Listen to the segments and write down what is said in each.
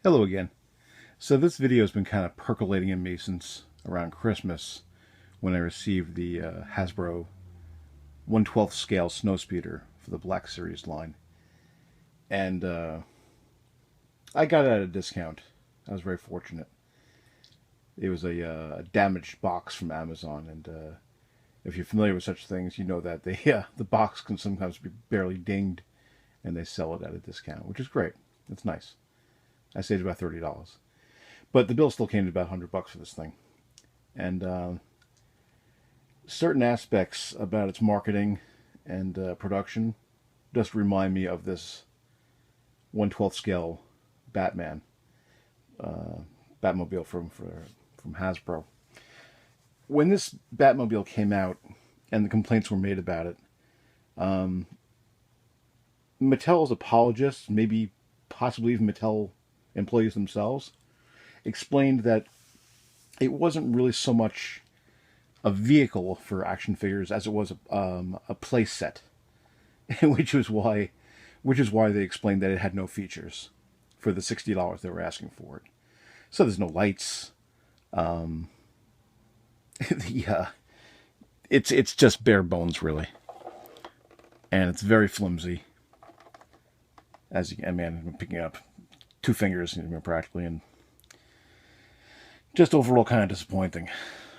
Hello again. So this video has been kind of percolating in me since around Christmas when I received the Hasbro 1/12 scale Snowspeeder for the Black Series line. And I got it at a discount. I was very fortunate. It was a damaged box from Amazon, and if you're familiar with such things, you know that the box can sometimes be barely dinged, and they sell it at a discount, which is great. It's nice. I saved about $30. But the bill still came to about $100 for this thing. And certain aspects about its marketing and production just remind me of this 1/12 scale Batman Batmobile from Hasbro. When this Batmobile came out and the complaints were made about it, um, Mattel's apologists, maybe possibly even Mattel employees themselves, explained that it wasn't really so much a vehicle for action figures as it was a play set, which was why they explained that it had no features for the $60 they were asking for it. So there's no lights. Um, the it's just bare bones really, and it's very flimsy. As you, I mean, I'm picking up two fingers practically, and just overall kind of disappointing.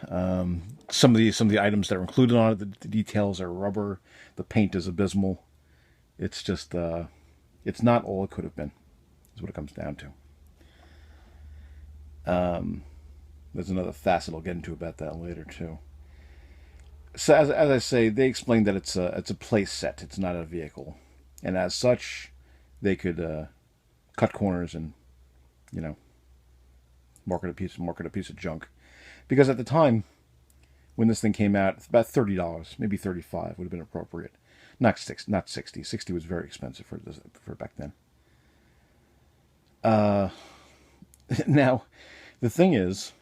Some of the items that are included on it, the details are rubber. The paint is abysmal. It's just it's not all it could have been. Is what it comes down to. There's another facet I'll get into about that later too. So as I say, they explained that it's a play set. It's not a vehicle, and as such, they could cut corners and you know market a piece of junk. Because at the time when this thing came out, about $30, maybe 35 would have been appropriate. Not 60. 60 was very expensive for back then. Uh, Now, the thing is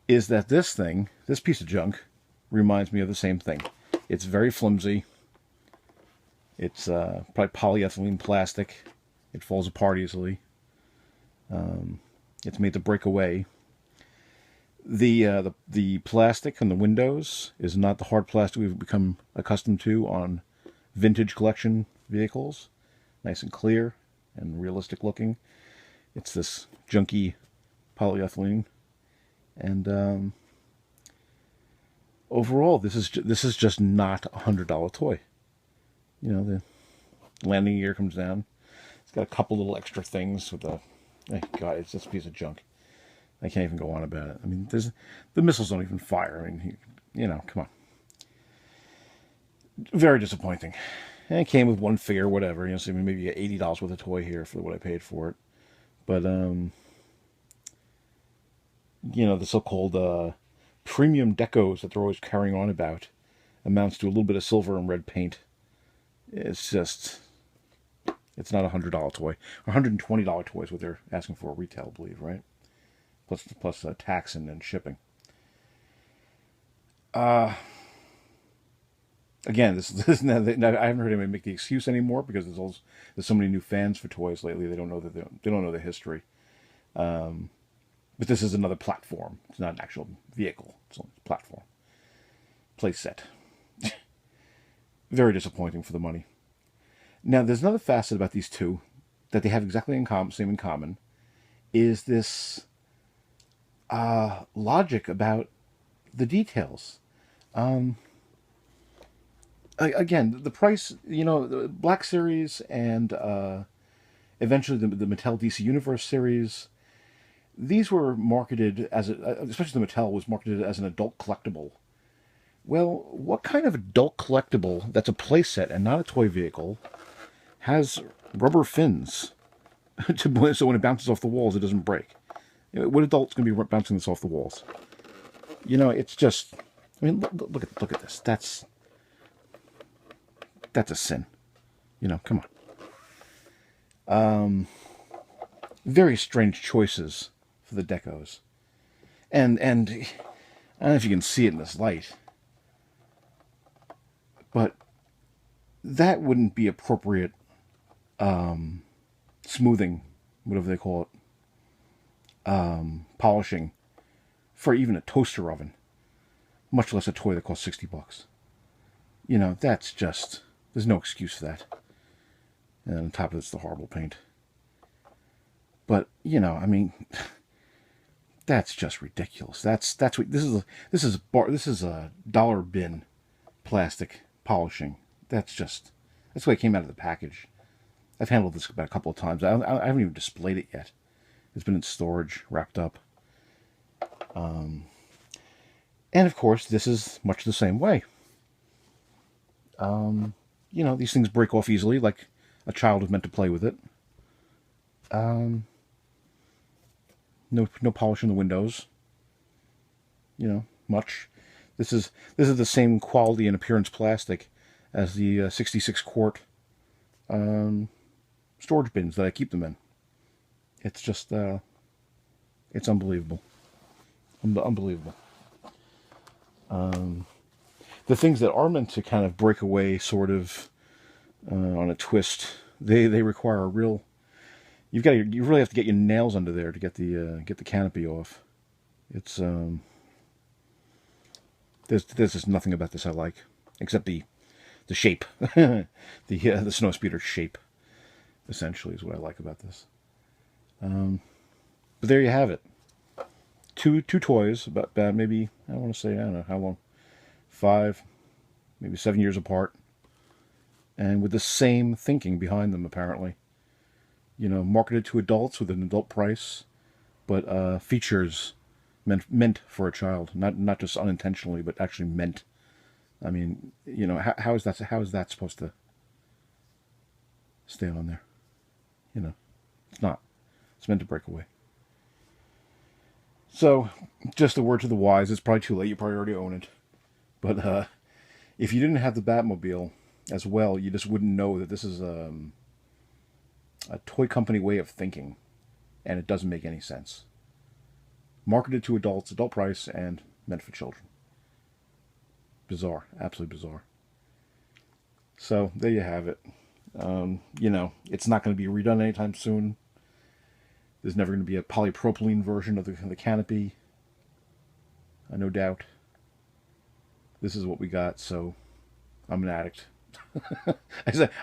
that this piece of junk, reminds me of the same thing. It's very flimsy. It's probably polyethylene plastic. It falls apart easily. It's made to break away. The plastic on the windows is not the hard plastic we've become accustomed to on vintage collection vehicles. Nice and clear and realistic looking. It's this junky polyethylene, and overall, this is just not $100 toy. The landing gear comes down. It's got a couple little extra things with the. God, it's just a piece of junk. I can't even go on about it. I mean, the missiles don't even fire. I mean, come on. Very disappointing. And it came with one figure, whatever. So maybe you get $80 worth of toy here for what I paid for it. But the so-called premium decos that they're always carrying on about amounts to a little bit of silver and red paint. It's not $100 toy. $120 toy is what they're asking for retail, I believe, right? Plus tax and shipping. Again, this now, I haven't heard anybody make the excuse anymore because there's so many new fans for toys lately. They don't know they don't know the history. But this is another platform. It's not an actual vehicle. It's a platform. Play set. Very disappointing for the money. Now, there's another facet about these two that they have exactly same in common. Is this logic about the details? Again, the price. The Black Series and eventually the Mattel DC Universe series. These were marketed especially the Mattel was marketed as an adult collectible. Well, what kind of adult collectible that's a playset and not a toy vehicle has rubber fins so when it bounces off the walls it doesn't break? What adult's going to be bouncing this off the walls? It's just. I mean, look at this. That's a sin. Come on. Very strange choices for the decos. And I don't know if you can see it in this light, but that wouldn't be appropriate smoothing, whatever they call it, polishing for even a toaster oven, much less a toy that costs $60. You know, that's just, there's no excuse for that. And on top of this, the horrible paint. But, you know, I mean, that's just ridiculous. That's what this is a dollar bin plastic polishing. That's the way it came out of the package. I've handled this about a couple of times. I haven't even displayed it yet. It's been in storage, wrapped up. And of course, this is much the same way. You know, these things break off easily, like a child is meant to play with it. No polish in the windows. You know, much. This is the same quality and appearance plastic as the 66 quart storage bins that I keep them in. It's just it's unbelievable. Unbelievable. The things that are meant to kind of break away, sort of on a twist, they require a real. You really have to get your nails under there to get the canopy off. It's there's just nothing about this I like, except the shape, the Snowspeeder shape. Essentially, is what I like about this. But there you have it. Two toys, about maybe, I want to say, I don't know how long, 5, maybe 7 years apart, and with the same thinking behind them, apparently. You know, marketed to adults with an adult price, but features meant for a child, not just unintentionally, but actually meant. I mean, you know, how is that supposed to stay on there? You know, it's not. It's meant to break away. So, just a word to the wise. It's probably too late. You probably already own it. But if you didn't have the Batmobile as well, you just wouldn't know that this is a toy company way of thinking. And it doesn't make any sense. Marketed to adults, adult price, and meant for children. Bizarre. Absolutely bizarre. So, there you have it. You know, it's not going to be redone anytime soon. There's never going to be a polypropylene version of the canopy. No doubt. This is what we got, so I'm an addict.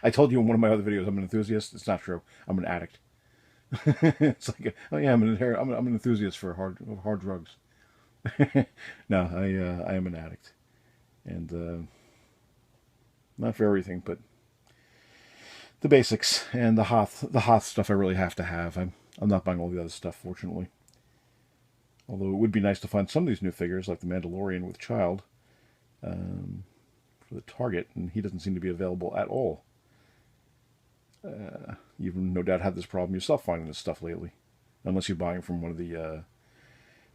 I told you in one of my other videos I'm an enthusiast. It's not true. I'm an addict. It's like, oh yeah, I'm an enthusiast for hard drugs. No, I am an addict, and not for everything, but the basics and the Hoth stuff I really have to have. I'm not buying all the other stuff, fortunately. Although it would be nice to find some of these new figures, like the Mandalorian with Child, for the Target, and he doesn't seem to be available at all. You've no doubt had this problem yourself finding this stuff lately, unless you're buying from one of the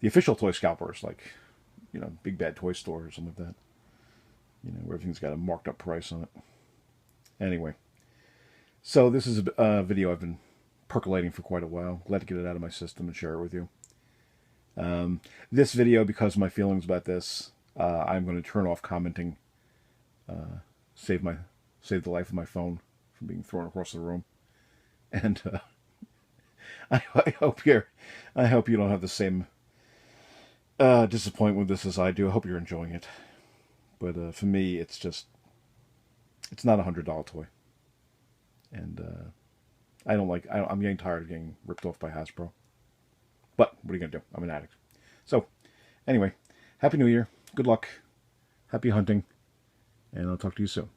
official toy scalpers, like, you know, Big Bad Toy Store or something like that. You know, where everything's got a marked up price on it. Anyway, so this is a video I've been percolating for quite a while. Glad to get it out of my system and share it with you. This video, because of my feelings about this, I'm going to turn off commenting. Save the life of my phone from being thrown across the room. And I hope you don't have the same disappointment with this as I do. I hope you're enjoying it. But for me, it's not a $100 toy. And I'm getting tired of getting ripped off by Hasbro. But what are you going to do? I'm an addict. So, anyway, Happy New Year. Good luck. Happy hunting. And I'll talk to you soon.